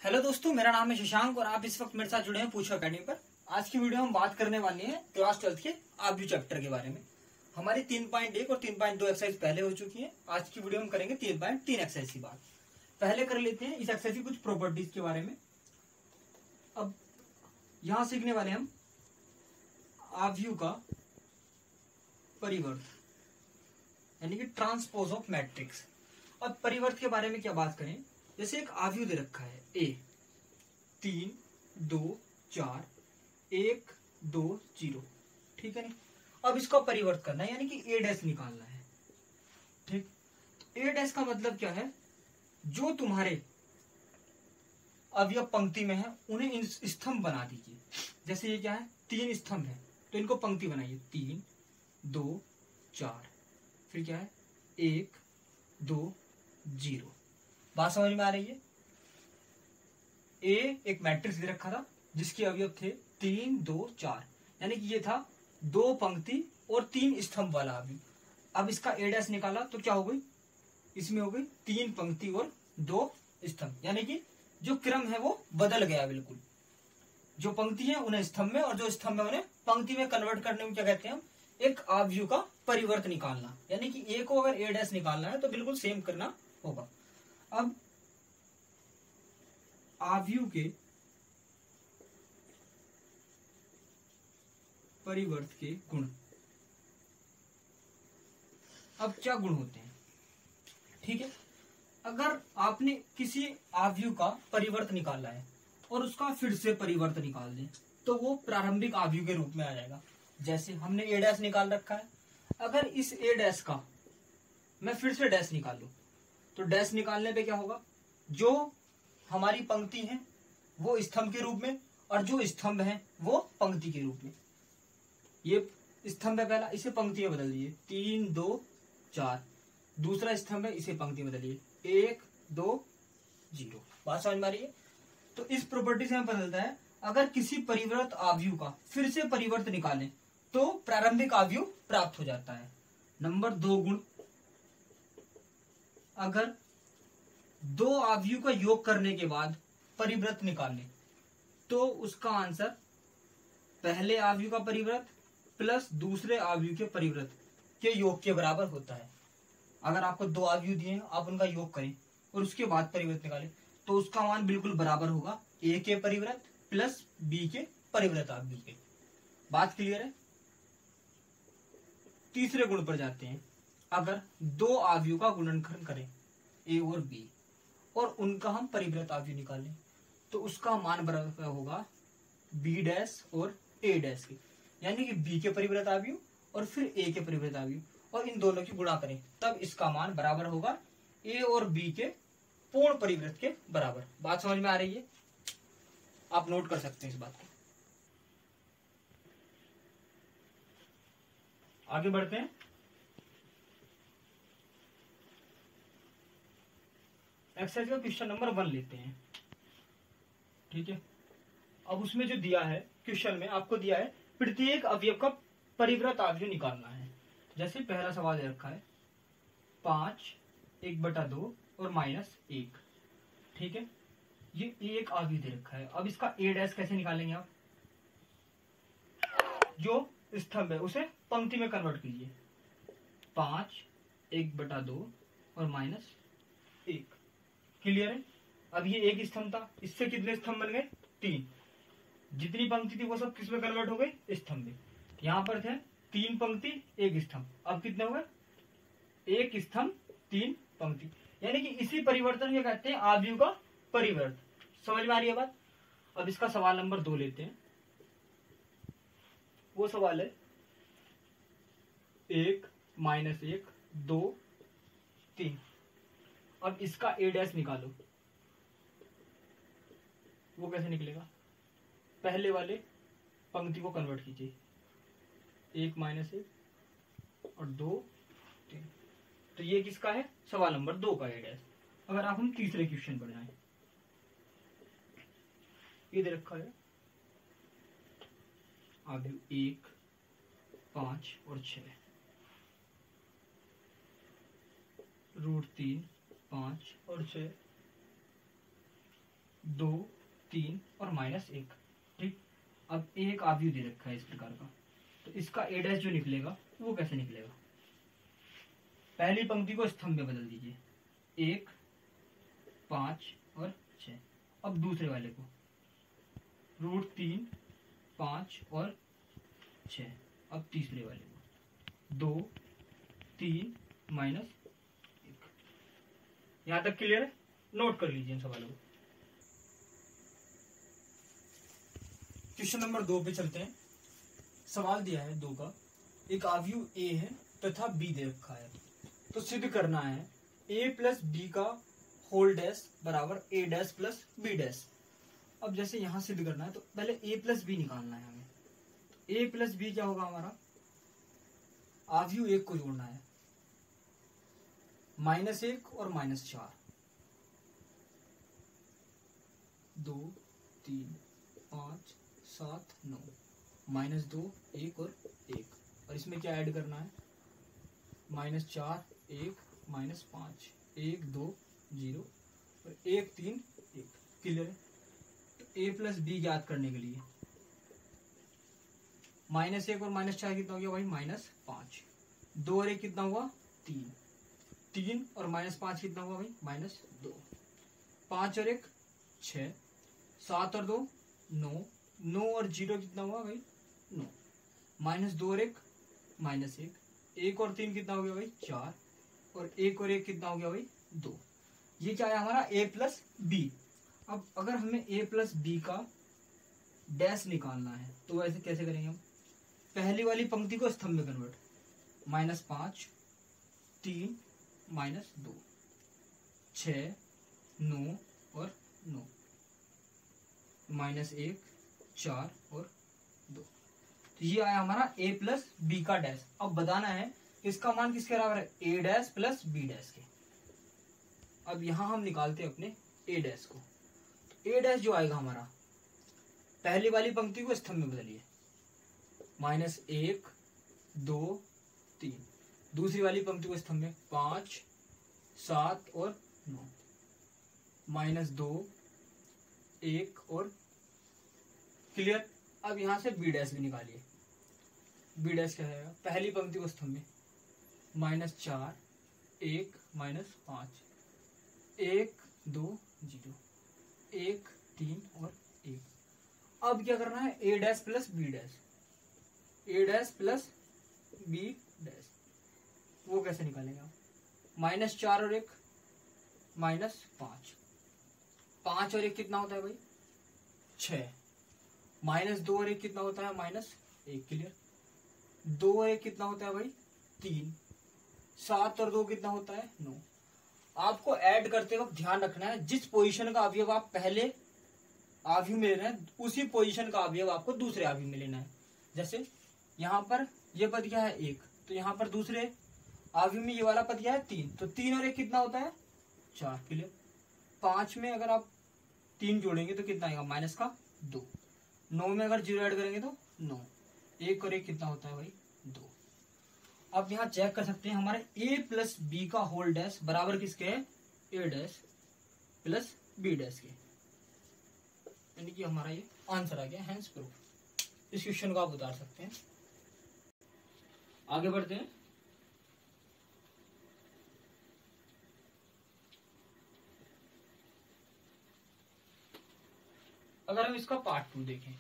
Hello दोस्तों, मेरा नाम है शशांक और आप इस वक्त मेरे साथ जुड़े हैं पूछो अकेडमी पर। आज की वीडियो हम बात करने वाले हैं क्लास 12 के आव्यू चैप्टर के बारे में। हमारी 3.1 और 3.2 एक्सरसाइज पहले हो चुकी हैं। आज की वीडियो हम करेंगे 3.3 एक्सरसाइज की बात। पहले कर लेते हैं इस एक्सरसाइज की कुछ प्रॉपर्टीज के बारे में। अब यहां सीखने वाले हम आव्यू का परिवर्त यानी कि ट्रांसपोज ऑफ मैट्रिक्स। अब परिवर्त के बारे में क्या बात करें, जैसे एक आव्यू दे रखा है ए 3 2 4 1 2 0, ठीक है नहीं। अब इसका परिवर्त करना है यानी कि ए डैश निकालना है, ठीक। ए डैश का मतलब क्या है, जो तुम्हारे अवयव पंक्ति में है उन्हें इन स्तंभ बना दीजिए। जैसे ये क्या है, 3 स्तंभ है तो इनको पंक्ति बनाइए 3 2 4, फिर क्या है 1 2 0। बात समझ में आ रही है। ए एक मैट्रिक्स दे रखा था जिसके अवयव थे 3 2 4, यानी कि ये था 2 पंक्ति और 3 स्तंभ वाला अवयव। अब इसका ए डैश निकाला तो क्या हो गई, इसमें हो गई 3 पंक्ति और 2 स्तंभ, यानी कि जो क्रम है वो बदल गया बिल्कुल। जो पंक्ति है उन्हें स्तंभ में और जो स्तंभ है उन्हें पंक्ति में कन्वर्ट करने में क्या कहते हैं हम, एक आव्यूह का परिवर्त निकालना। यानी कि ए को अगर ए डैश निकालना है तो बिल्कुल सेम करना होगा। अब आव्यूह के परिवर्त के गुण। अब क्या गुण होते हैं, ठीक है। अगर आपने किसी आव्यूह का परिवर्त निकाला है और उसका फिर से परिवर्त निकाल दें तो वो प्रारंभिक आव्यूह के रूप में आ जाएगा। जैसे हमने ए डैश निकाल रखा है, अगर इस ए डैश का मैं फिर से डैश निकालूं तो डैश निकालने पे क्या होगा, जो हमारी पंक्ति है वो स्तंभ के रूप में और जो स्तंभ है वो पंक्ति के रूप में। ये स्तंभ है पहला, इसे पंक्ति में बदल दिए 3 2 4। दूसरा स्तंभ है, इसे पंक्ति में बदलिए 1 2 0। बात समझ में आ रही है। तो इस प्रॉपर्टी से हमें पता चलता है अगर किसी परिवर्त आव्यूह का फिर से परिवर्त निकालें तो प्रारंभिक आव्यूह प्राप्त हो जाता है। नंबर 2 गुण, अगर 2 आव्यूह का योग करने के बाद परिव्रत निकालें तो उसका आंसर पहले आव्यूह का परिव्रत प्लस दूसरे आव्यूह के परिव्रत के योग के बराबर होता है। अगर आपको 2 आव्यूह दिए हैं, आप उनका योग करें और उसके बाद परिव्रत निकालें तो उसका मान बिल्कुल बराबर होगा ए के परिव्रत प्लस बी के परिव्रत आव्यूह के। बात क्लियर है। तीसरे गुण पर जाते हैं। अगर 2 आव्यूह का गुणनखंड करें ए और बी और उनका हम परिव्रत आव्यूह निकालें तो उसका मान बराबर होगा बी डैश और ए डैश के, यानी कि बी के परिव्रत आव्यूह और फिर ए के परिव्रत आव्यूह और इन दोनों की गुणा करें तब इसका मान बराबर होगा ए और बी के पूर्ण परिव्रत के बराबर। बात समझ में आ रही है, आप नोट कर सकते हैं इस बात को। आगे बढ़ते हैं। एक्सरसाइज का क्वेश्चन नंबर 1 लेते हैं, ठीक है। अब उसमें जो दिया है क्वेश्चन में आपको दिया है प्रत्येक अवयव का परिव्रत आव्यूह निकालना है। जैसे पहला सवाल दे रखा है 5 1/2 और -1, ठीक है। ये एक आव्यूह दे रखा है। अब इसका ए डैश कैसे निकालेंगे आप, जो स्तंभ है उसे पंक्ति में कन्वर्ट कीजिए 5 1/2 और -1। क्लियर है। अब ये एक स्तंभ था, इससे कितने स्तंभ बन गए 3। जितनी पंक्ति थी वो सब किस में कन्वर्ट हो गई, स्तंभ में। यहां पर थे 3 पंक्ति 1 स्तंभ, अब कितने हो गए 1 स्तंभ 3 पंक्ति, यानी कि इसी परिवर्तन को कहते हैं आव्यूह का परिवर्त। समझ में आ रही है बात। अब इसका सवाल नंबर 2 लेते हैं। वो सवाल है 1 -1 2 3। अब इसका ए डैश निकालो, वो कैसे निकलेगा, पहले वाले पंक्ति को कन्वर्ट कीजिए 1 -1 और 2 3। तो ये किसका है, सवाल नंबर 2 का ए डैश। अगर आप हम तीसरे क्वेश्चन पर जाएं, ये दे रखा है आव्यूह 1 5 और 6 √3 5 और 6 2, 3 और -1। ठीक, अब एक आव्यूह दे रखा है इस प्रकार का, तो इसका a डैश जो निकलेगा वो कैसे निकलेगा? पहली पंक्ति को स्तंभ में बदल दीजिए, 1, 5 और 6। अब दूसरे वाले को √3, 5 और 6। अब तीसरे वाले को 2, 3 -1। यहां तक क्लियर है? नोट कर लीजिए इन सवालों को। क्वेश्चन नंबर 2 पे चलते हैं। सवाल दिया है 2 का, एक आव्यूह A है तथा B दे रखा है, तो सिद्ध करना है A प्लस B का होल डैश बराबर A dash plus B dash. अब जैसे यहां सिद्ध करना है तो पहले A प्लस B निकालना है हमें। तो A प्लस B क्या होगा हमारा? आव्यूह 1 को जोड़ना है, -1 और -4, 2, 3, 5, 7, 9, -2, 1 और 1, और इसमें क्या ऐड करना है? -4, 1, -5, 1, 2, 0 और 1, 3, 1। क्लियर है? तो A प्लस B ज्ञात करने के लिए -1 और -4 कितना हो गया भाई? -5। 2 और 1 कितना हुआ? 3। 3 और -5 कितना हुआ भाई? -2। 5 और 1 6। 7 और 2 9। 9 और 0 कितना हुआ भाई? 9। -2 और 1 -1। 1 और 3 कितना हो गया भाई? 4। और 1 और 1 कितना हो गया भाई? 2। ये क्या है हमारा? A plus B। अब अगर हमें A प्लस B का डैश निकालना है तो वैसे कैसे करेंगे हम? पहली वाली पंक्ति को स्तंभ में कन्वर्ट, -5, 3, -2, 6, 9 और 9, -1, 4 और 2। तो ये आया हमारा A प्लस B का डैश। अब बताना है इसका मान किसके बराबर है? A dash plus B dash के। अब यहां हम निकालते हैं अपने A डैश को। तो A डैश जो आएगा हमारा, पहली वाली पंक्ति को स्तंभ में बदलिए, -1, 2, 3। दूसरी वाली पंक्ति को स्तंभ में 5, 7 और 9, -2, 1 और। क्लियर? अब यहां से B डैश भी निकालिए। B डैश क्या है? पहली पंक्ति को स्तंभ में -4, 1, -5, 1, 2, 0, 1, 3 और 1। अब क्या करना है? A dash plus B dash, A dash plus B dash. वो कैसे निकालेंगे? -4 और 1 -5। 5 और 1 कितना होता है भाई? 6। -2 और 1 कितना होता है? -1। क्लियर? 2 और 1 कितना होता है भाई? 3। 7 और 2 कितना होता है? 9। आपको ऐड करते वक्त ध्यान रखना है जिस पोजीशन का अवयव आप पहले आव्यूह में ले रहे हैं उसी पोजीशन का अवयव आपको दूसरे आव्यूह में लेना है। जैसे यहाँ पर ये पद क्या है? 1, तो यहाँ पर दूसरे आव्यूह में ये वाला पद क्या है? 3, तो 3 और 1 कितना होता है? 4। क्लियर? 5 में अगर आप 3 जोड़ेंगे तो कितना आएगा? -2। 9 में अगर 0 ऐड करेंगे तो 9। 1 और 1 कितना होता है भाई? 2। अब यहाँ चेक कर सकते हैं हमारे A प्लस B का होल डैश बराबर किसके है? A dash plus B dash के। यानी कि हमारा ये आंसर आ गया, हैंस प्रूफ। इस क्वेश्चन को आप उतार सकते हैं। आगे बढ़ते हैं। अगर हम इसका पार्ट 2 देखें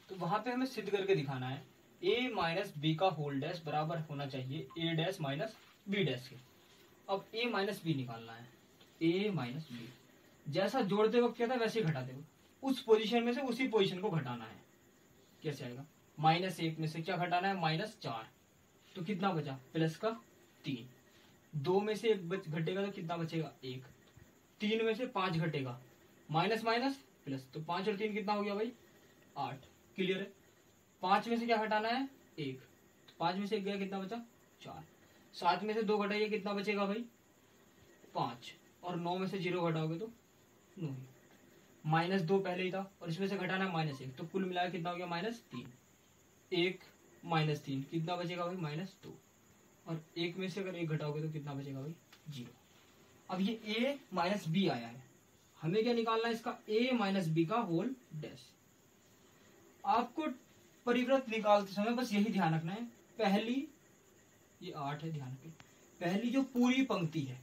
तो वहां पे हमें सिद्ध करके दिखाना है A माइनस B का होल डैश बराबर होना चाहिए A dash minus B dash के। अब A माइनस B निकालना है, A माइनस B जैसा जोड़ते वक्त क्या था वैसे ही घटाते वक्त उस पोजीशन में से उसी पोजीशन को घटाना है। कैसे आएगा? -1 में से क्या घटाना है? -4, तो कितना बचा? प्लस का 3। 2 में से 1 घटेगा तो कितना बचेगा? 1। 3 में से 5 घटेगा, माइनस माइनस प्लस, तो 5 और 3 कितना हो गया भाई? 8। क्लियर है? 5 में से क्या घटाना है? 1, तो 5 में से 1 गया, कितना बचा? 4। 7 में से 2 घटाइए, कितना बचेगा भाई? 5। और 9 में से 0 घटाओगे तो 9। -2 पहले ही था और इसमें से घटाना है -1, तो कुल मिलाकर कितना हो गया? -3। 1 -3 कितना बचेगा भाई? -2। और 1 में से अगर 1 घटाओगे तो कितना बचेगा भाई? 0। अब ये A माइनस B आया है, हमें क्या निकालना है इसका, a माइनस बी का होल डैश। आपको परिवृत्त निकालते समय बस यही ध्यान रखना है, पहली ये 8 है, ध्यान रखें, पहली जो पूरी पंक्ति है,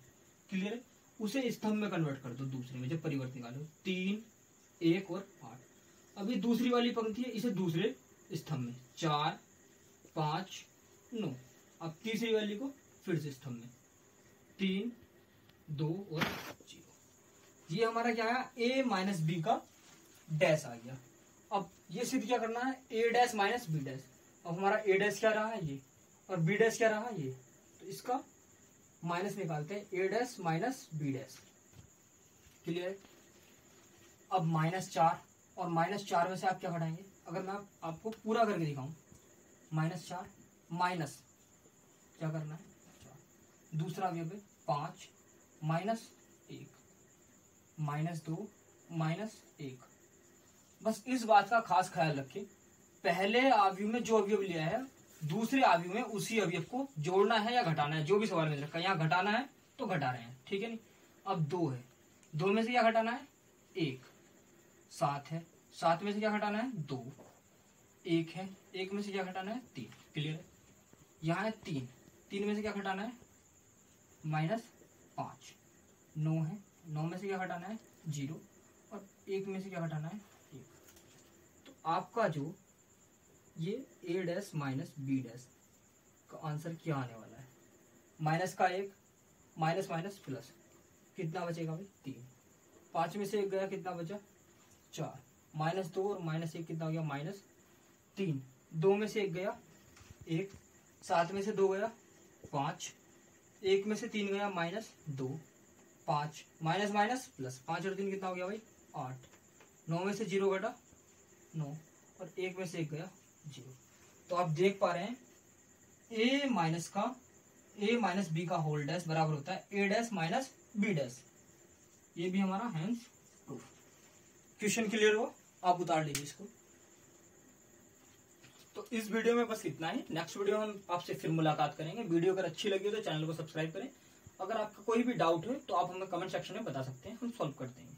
क्लियर है, उसे स्तंभ में कन्वर्ट कर दो दूसरे में, जब परिवर्त निकालो 3 1 और 8। अभी दूसरी वाली पंक्ति है, इसे दूसरे स्तंभ में 4 5 9। अब तीसरी वाली को फिर से स्तंभ में 3 2 और 0। ये हमारा क्या आया, a माइनस बी का डैश आ गया। अब ये सिद्ध क्या करना है, a dash minus B dash. अब हमारा a डैश क्या रहा है ये, और b डैश क्या रहा ये, तो इसका माइनस निकालते हैं, a dash minus B dash, clear है। अब -4 और -4 में से आप क्या घटाएंगे, अगर मैं आपको पूरा करके दिखाऊं, -4 माइनस क्या करना है 4, दूसरा अवयव है 5 -1 -2 -1। बस इस बात का खास ख्याल रखें, पहले अवयव में जो अवयव लिया है दूसरे अवयव में उसी अवयव को जोड़ना है या घटाना है, जो भी सवाल में रखा है। यहाँ घटाना है तो घटा रहे हैं, ठीक है नहीं। अब 2 है, 2 में से क्या घटाना है 1। 7 है, 7 में से क्या घटाना है 2। 1 है, 1 में से क्या घटाना है 3, क्लियर है। यहाँ है 3, 3 में से क्या घटाना है -5। 9 है, 9 में से क्या घटाना है 0, और 1 में से क्या घटाना है 1। तो आपका जो ये a dash minus B dash का आंसर क्या आने वाला है, माइनस का 1 माइनस माइनस प्लस, कितना बचेगा भाई 3। 5 में से 1 गया, कितना बचा 4, -2 और -1 कितना हो गया -3। 2 में से 1 गया 1, 7 में से 2 गया 5, 1 में से 3 गया -2, 5 माइनस माइनस प्लस, 5 और 3 कितना हो गया भाई 8। 9 में से 0 घटा 9, और 1 में से 1 गया 0। तो आप देख पा रहे हैं a माइनस बी का होल डैश बराबर होता है a dash minus B dash. ये भी हमारा हैंस प्रूफ। क्वेश्चन क्लियर हो, आप उतार लीजिए इसको। तो इस वीडियो में बस इतना ही, नेक्स्ट वीडियो हम आपसे फिर मुलाकात करेंगे। वीडियो अगर अच्छी लगी हो तो चैनल को सब्सक्राइब करें। अगर आपका कोई भी डाउट है तो आप हमें कमेंट सेक्शन में बता सकते हैं, हम सॉल्व करते हैं।